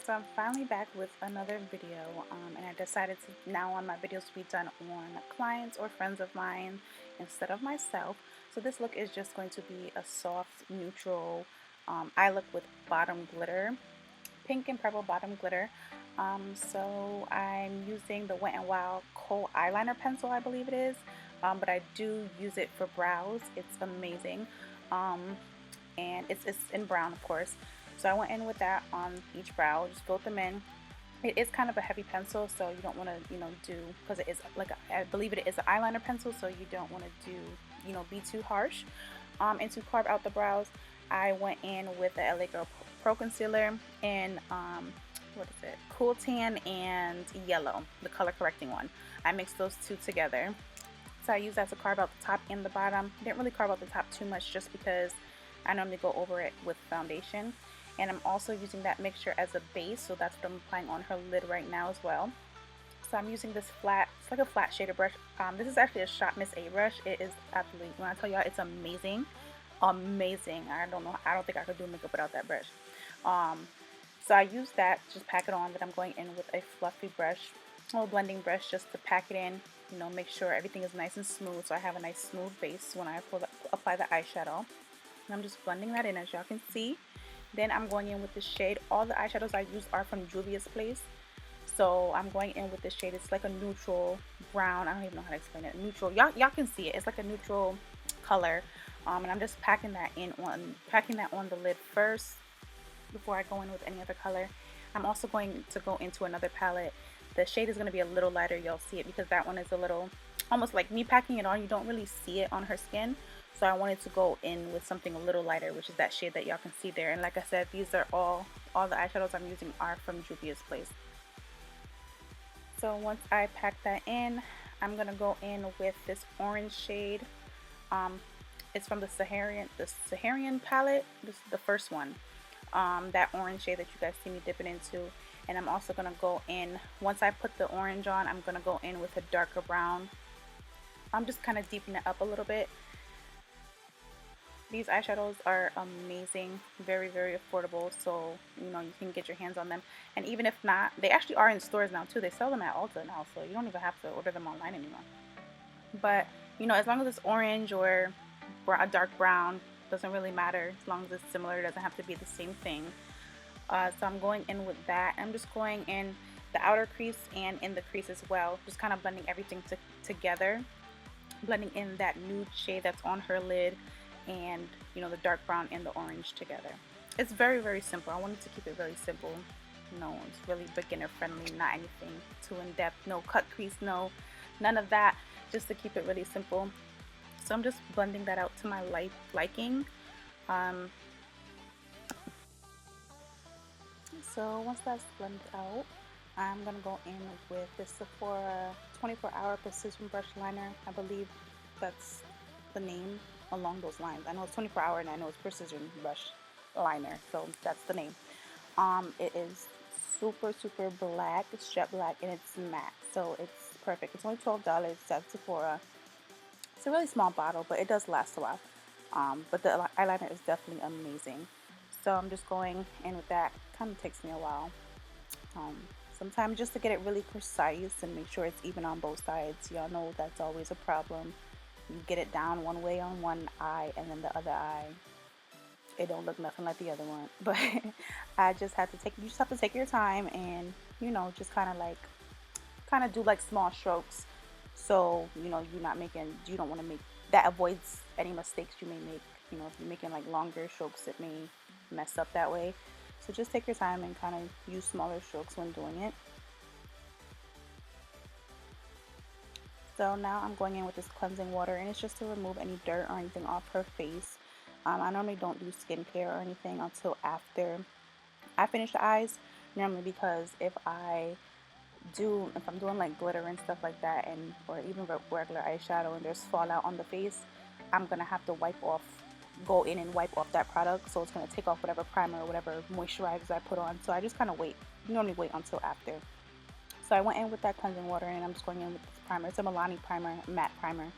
guys, so I'm finally back with another video, and I decided to now want my videos to be done on clients or friends of mine instead of myself. So this look is just going to be a soft, neutral eye look with bottom glitter, pink and purple bottom glitter. So I'm using the Wet n Wild Kohl eyeliner pencil, I believe it is, but I do use it for brows. It's amazing, and it's in brown, of course. So I went in with that on each brow, just filled them in. It is kind of a heavy pencil, so you don't want to, do, because it is like I believe it is an eyeliner pencil, so you don't want to do, be too harsh. And to carve out the brows, I went in with the LA Girl Pro Concealer in what is it? Cool Tan and Yellow, the color correcting one. I mixed those two together. So I used that to carve out the top and the bottom. Didn't really carve out the top too much just because I normally go over it with foundation. And I'm also using that mixture as a base, so that's what I'm applying on her lid right now as well. So I'm using this flat, it's like a flat shader brush. This is actually a Shop Miss A brush. It is absolutely, when I tell y'all, it's amazing. Amazing. I don't think I could do makeup without that brush. So I use that, just pack it on, then I'm going in with a fluffy brush, a little blending brush, just to pack it in, make sure everything is nice and smooth, so I have a nice smooth base when I apply the eyeshadow. And I'm just blending that in, as y'all can see. Then I'm going in with the shade. All the eyeshadows I use are from JUVIAS Place. So I'm going in with the shade. It's like a neutral brown. I don't even know how to explain it. Neutral. Y'all can see it. It's like a neutral color. And I'm just packing that on the lid first before I go in with any other color. I'm also going to go into another palette. The shade is going to be a little lighter. You'll see it because that one is a little, almost like me packing it on. You don't really see it on her skin. So I wanted to go in with something a little lighter, which is that shade that y'all can see there. And like I said, these are all the eyeshadows I'm using are from JUVIAS Place. So once I pack that in, I'm gonna go in with this orange shade. It's from the Saharan palette. This is the first one. That orange shade that you guys see me dipping into. And I'm also gonna go in, once I put the orange on, I'm gonna go in with a darker brown. I'm just kind of deepening it up a little bit. These eyeshadows are amazing, very, very affordable, so you can get your hands on them. And even if not, they actually are in stores now too. They sell them at Ulta now, so you don't even have to order them online anymore. But as long as it's orange or a dark brown, doesn't really matter. As long as it's similar, it doesn't have to be the same thing. So I'm going in with that. I'm just going in the outer crease and in the crease as well, just kind of blending everything together, blending in that nude shade that's on her lid, and the dark brown and the orange together. It's very, very simple. I wanted to keep it really simple. It's really beginner friendly, not anything too in-depth, no cut crease, none of that, just to keep it really simple. So I'm just blending that out to my liking. So once that's blended out, I'm gonna go in with this Sephora 24-hour precision brush liner. I believe that's the name, along those lines. I know it's 24-hour and I know it's precision brush liner, so that's the name. It is super, super black. It's jet black and it's matte, so it's perfect. It's only $12 at Sephora. It's a really small bottle, but it does last a while. But the eyeliner is definitely amazing. So I'm just going in with that. Kind of takes me a while. Sometimes just to get it really precise and make sure it's even on both sides. Y'all know that's always a problem. You get it down one way on one eye and then the other eye, it don't look nothing like the other one. But I just have to you just have to take your time and just kind of do like small strokes, so you don't want to make that, avoids any mistakes you may make. If you're making like longer strokes, it may mess up that way. So just take your time and kind of use smaller strokes when doing it. So now I'm going in with this cleansing water, and it's just to remove any dirt or anything off her face. I normally don't do skincare or anything until after I finish the eyes, normally, because if I'm doing like glitter and stuff like that, or even regular eyeshadow, and there's fallout on the face, I'm gonna have to go in and wipe off that product, so it's gonna take off whatever primer or whatever moisturizers I put on. So I just kind of normally wait until after. So I went in with that cleansing water, and I'm just going in with this primer. It's a Milani primer, matte primer.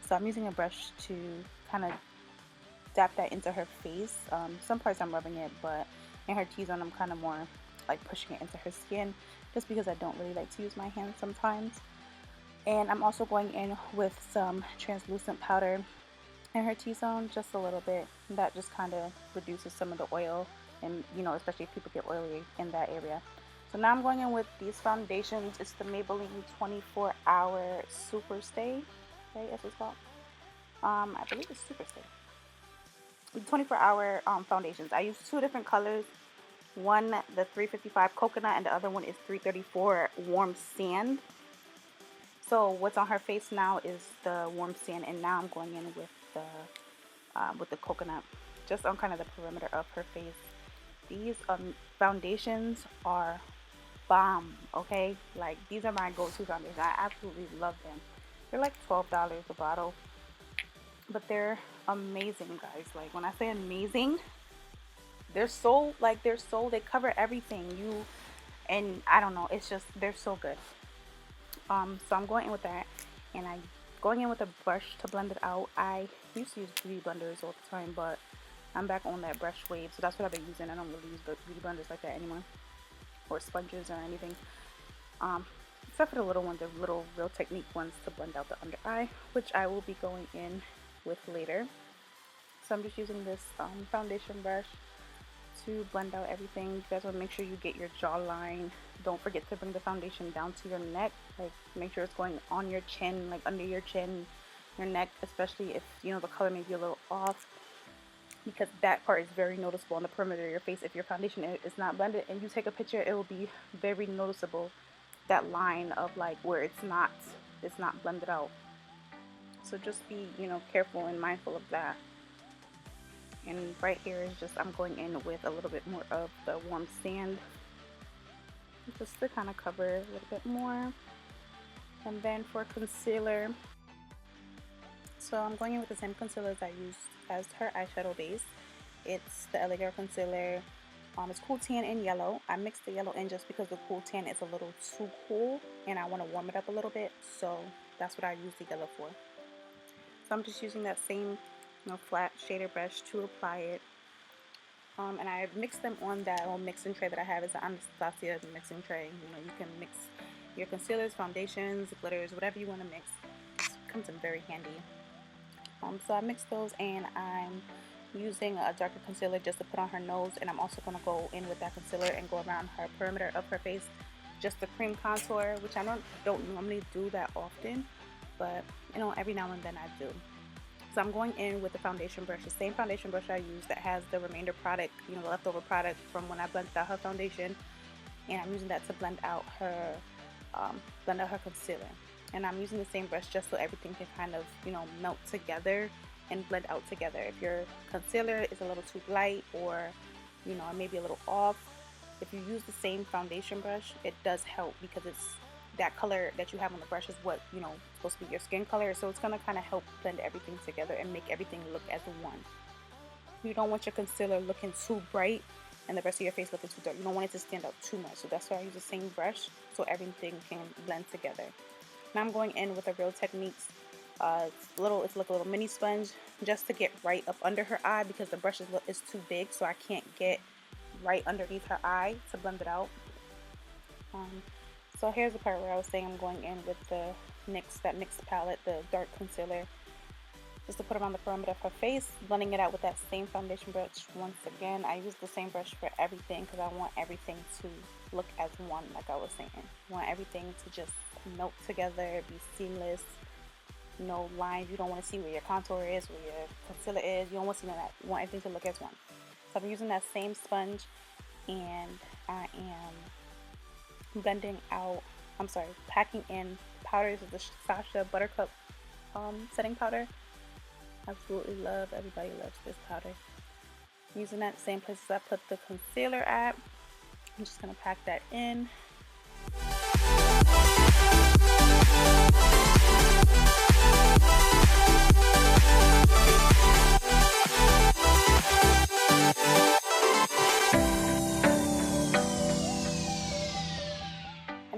So I'm using a brush to kind of dab that into her face. Some parts I'm rubbing it, but in her T-zone I'm kind of more like pushing it into her skin, just because I don't really like to use my hands sometimes. And I'm also going in with some translucent powder in her T-zone, just a little bit. That just kind of reduces some of the oil, and you know, especially if people get oily in that area. So now I'm going in with these foundations. It's the Maybelline 24-hour Superstay, right? That's what it's called. I believe it's Superstay. 24-hour foundations. I use two different colors. One, the 355 coconut, and the other one is 334 warm sand. So what's on her face now is the warm sand, and now I'm going in with the coconut, just on kind of the perimeter of her face. These foundations are bomb, okay? Like, these are my go-to foundations. I absolutely love them. They're like $12 a bottle, but they're amazing, guys. Like, when I say amazing, they cover everything. And I don't know, it's just, they're so good. So I'm going in with that, and I'm going in with a brush to blend it out. I used to use beauty blenders all the time, but I'm back on that brush wave, so that's what I've been using. I don't really use beauty blenders like that anymore, or sponges or anything, except for the little ones, the little Real Technique ones to blend out the under eye, which I will be going in with later. So I'm just using this foundation brush to blend out everything. You guys want to make sure you get your jawline. Don't forget to bring the foundation down to your neck. Like, make sure it's going on your chin, like under your chin, your neck, especially if, you know, the color may be a little off, because that part is very noticeable on the perimeter of your face. If your foundation is not blended and you take a picture, it will be very noticeable, that line of like where it's not blended out. So just be, you know, careful and mindful of that. And right here is just, I'm going in with a little bit more of the warm sand, just to kind of cover a little bit more. And then for concealer, so I'm going in with the same concealer as I used as her eyeshadow base. It's the LA Girl concealer. It's cool tan and yellow. I mixed the yellow in just because the cool tan is a little too cool and I want to warm it up a little bit, so that's what I use the yellow for. So I'm just using that same, you know, flat shader brush to apply it. And I mixed them on that little mixing tray that I have. It's an Anastasia mixing tray. You know, you can mix your concealers, foundations, glitters, whatever you want to mix. It comes in very handy. So I mixed those, and I'm using a darker concealer just to put on her nose, and I'm also going to go in with that concealer and go around her perimeter of her face, just the cream contour, which I don't normally do that often, but you know, every now and then I do. So I'm going in with the foundation brush, the same foundation brush I used that has the remainder product, you know, the leftover product from when I blended out her foundation, and I'm using that to blend out her concealer. And I'm using the same brush just so everything can kind of, you know, melt together and blend out together. If your concealer is a little too light, or, you know, it may be a little off, if you use the same foundation brush, it does help, because it's that color that you have on the brush is what, you know, supposed to be your skin color, so it's going to kind of help blend everything together and make everything look as one. You don't want your concealer looking too bright and the rest of your face looking too dark. You don't want it to stand out too much, so that's why I use the same brush, so everything can blend together. Now I'm going in with a Real Techniques, it's like a little mini sponge, just to get right up under her eye, because the brush is too big, so I can't get right underneath her eye to blend it out. So here's the part where I was saying I'm going in with that NYX palette, the dark concealer, just to put around the perimeter of her face, blending it out with that same foundation brush. Once again, I use the same brush for everything because I want everything to look as one, like I was saying. I want everything to just melt together, be seamless, no lines. You don't want to see where your contour is, where your concealer is. You don't want to see none of that. You want everything to look as one. So I'm using that same sponge, and I am packing in powders of the SACHA Buttercup setting powder. Absolutely love, everybody loves this powder. I'm using that same place as I put the concealer at. I'm just going to pack that in.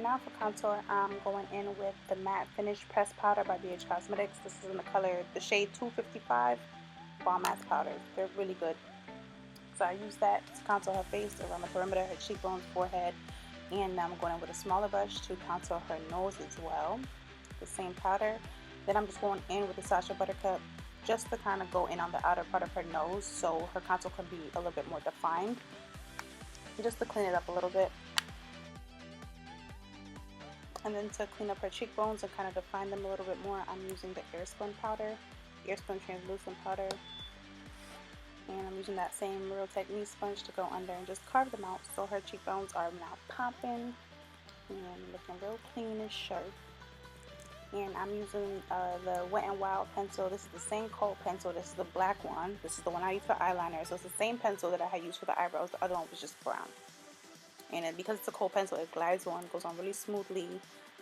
Now for contour, I'm going in with the Matte Finish Pressed Powder by BH Cosmetics. This is in the shade 255 Bomb Matte Powder. They're really good. So I use that to contour her face around the perimeter, her cheekbones, forehead, and now I'm going in with a smaller brush to contour her nose as well. The same powder. Then I'm just going in with the Sacha Buttercup just to kind of go in on the outer part of her nose so her contour can be a little bit more defined, just to clean it up a little bit. And then to clean up her cheekbones and kind of define them a little bit more, I'm using the AIRSPUN powder, AIRSPUN translucent powder. And I'm using that same Real Technique sponge to go under and just carve them out so her cheekbones are now popping and looking real clean and sharp. And I'm using the Wet n Wild pencil. This is the same kohl pencil. This is the black one. This is the one I use for eyeliner. So it's the same pencil that I had used for the eyebrows. The other one was just brown. And because it's a kohl pencil, it glides on, goes on really smoothly.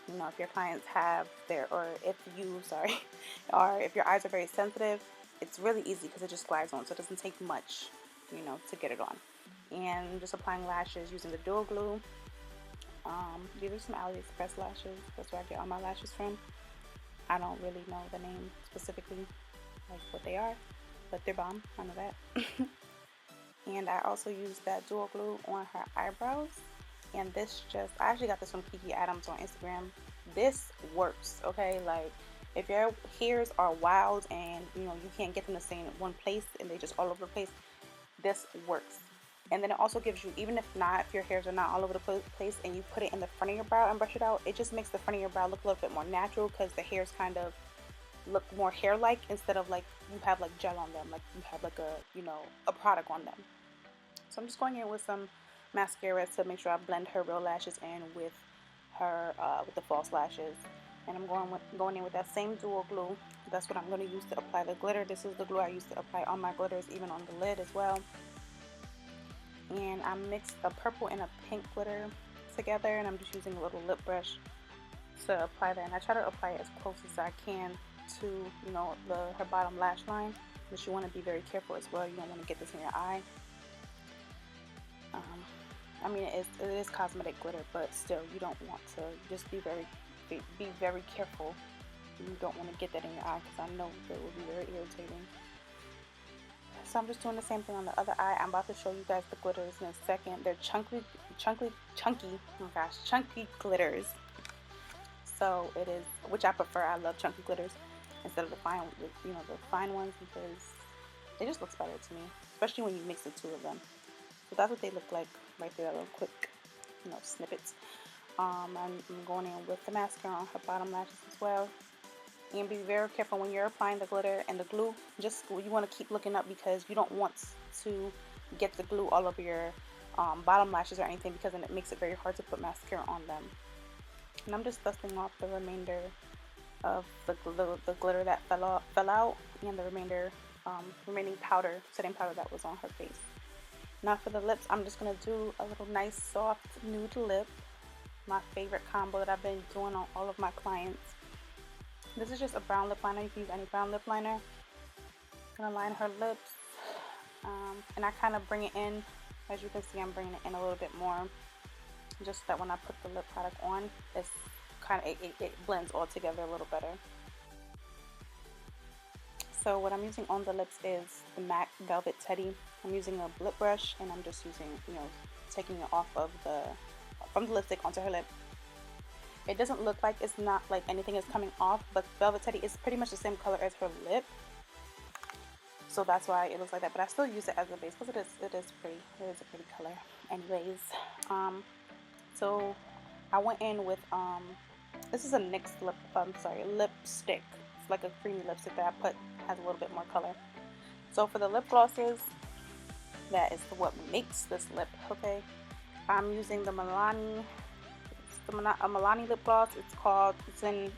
You know, if your clients have their, or if your eyes are very sensitive, it's really easy because it just glides on, so it doesn't take much, you know, to get it on. And I'm just applying lashes using the dual glue. These are some AliExpress lashes. That's where I get all my lashes from. I don't really know the name specifically, like what they are, but they're bomb. I know that. And I also use that dual glue on her eyebrows. And this just, I actually got this from Kiki Adams on Instagram. This works, okay? Like, if your hairs are wild and, you know, you can't get them to stay in one place and they just all over the place, this works. And then it also gives you, even if your hairs are not all over the place and you put it in the front of your brow and brush it out, it just makes the front of your brow look a little bit more natural because the hairs kind of look more hair-like instead of like you have like gel on them, like you have like a, you know, a product on them. So I'm just going in with some mascara to make sure I blend her real lashes in with her with the false lashes. And I'm going in with that same dual glue. That's what I'm going to use to apply the glitter. This is the glue I use to apply all my glitters, even on the lid as well. And I mixed a purple and a pink glitter together, and I'm just using a little lip brush to apply that. And I try to apply it as close as I can to, you know, her bottom lash line, but you want to be very careful as well. You don't want to get this in your eye. I mean, it is cosmetic glitter, but still, you don't want to. Just be very careful. You don't want to get that in your eye because I know that it will be very irritating. So I'm just doing the same thing on the other eye. I'm about to show you guys the glitters in a second. They're chunky, oh my gosh, chunky glitters. So it is, which I prefer. I love chunky glitters instead of the fine, you know, the fine ones, because it just looks better to me, especially when you mix the two of them. So that's what they look like right there, a little quick, you know, snippets. I'm going in with the mascara on her bottom lashes as well. And be very careful when you're applying the glitter and the glue. Just, you want to keep looking up because you don't want to get the glue all over your bottom lashes or anything, because then it makes it very hard to put mascara on them. And I'm just dusting off the remainder of the glitter that fell out, and the remaining powder, setting powder that was on her face. Now for the lips, I'm just going to do a little nice soft nude lip. My favorite combo that I've been doing on all of my clients. This is just a brown lip liner. You can use any brown lip liner. I'm going to line her lips. And I kind of bring it in. As you can see, I'm bringing it in a little bit more. Just so that when I put the lip product on, it's kind of, it blends all together a little better. So what I'm using on the lips is the MAC Velvet Teddy. I'm using a lip brush, and I'm just using, you know, taking it off of from the lipstick onto her lip. It doesn't look like, it's not like anything is coming off, but Velvet Teddy is pretty much the same color as her lip. So that's why it looks like that, but I still use it as a base because it is pretty. It is a pretty color. Anyways, so I went in with, this is a NYX lipstick. It's like a creamy lipstick that I put, has a little bit more color. So for the lip glosses, that is what makes this lip, okay? I'm using the Milani lip gloss. It's in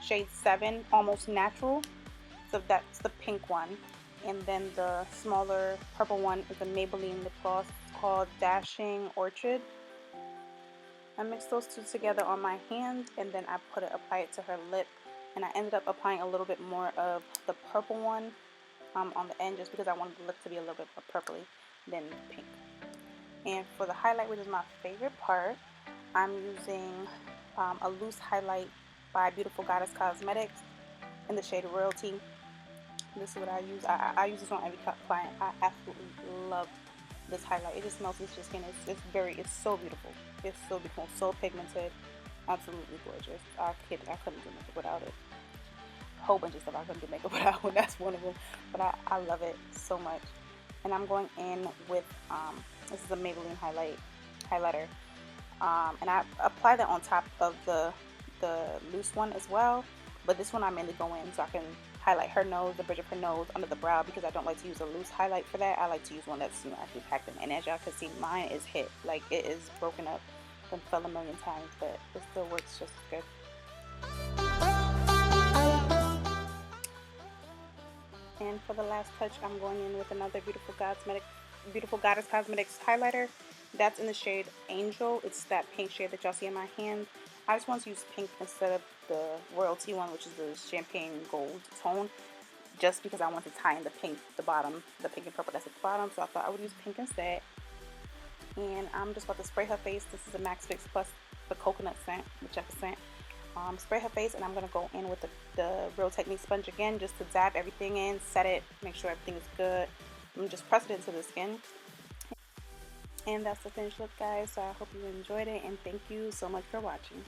shade 7, Almost Natural. So that's the pink one. And then the smaller purple one is a Maybelline lip gloss called Dashing Orchid. I mixed those two together on my hand, and then I apply it to her lip. And I ended up applying a little bit more of the purple one on the end, just because I wanted the lip to be a little bit more purpley than pink. And for the highlight, which is my favorite part, I'm using a loose highlight by Beautiful Goddess Cosmetics in the shade Royalty. This is what I use. I use this on every client. I absolutely love this highlight. It just melts into your skin. It's so beautiful. It's so beautiful, so pigmented, absolutely gorgeous. I couldn't do makeup without it. A whole bunch of stuff I couldn't do makeup without, and that's one of them. But I love it so much. And I'm going in with this is a Maybelline highlighter, and I apply that on top of the loose one as well. But this one I mainly go in so I can highlight her nose, the bridge of her nose, under the brow, because I don't like to use a loose highlight for that. I like to use one that's, you know, actually packed in. And as y'all can see, mine is hit. Like, it is broken up and fell a million times, but it still works just as good. And for the last touch, I'm going in with another Beautiful Goddess Cosmetics highlighter. That's in the shade Angel. It's that pink shade that y'all see in my hand. I just want to use pink instead of the Royalty one, which is the champagne gold tone, just because I want to tie in the pink, the bottom, the pink and purple that's at the bottom. So I thought I would use pink instead. And I'm just about to spray her face. This is a Max Fix Plus, the coconut scent, whichever scent. Spray her face, and I'm going to go in with the Real Technique sponge again, just to dab everything in, set it, make sure everything is good, and just press it into the skin. And that's the finished look, guys. So I hope you enjoyed it, and thank you so much for watching.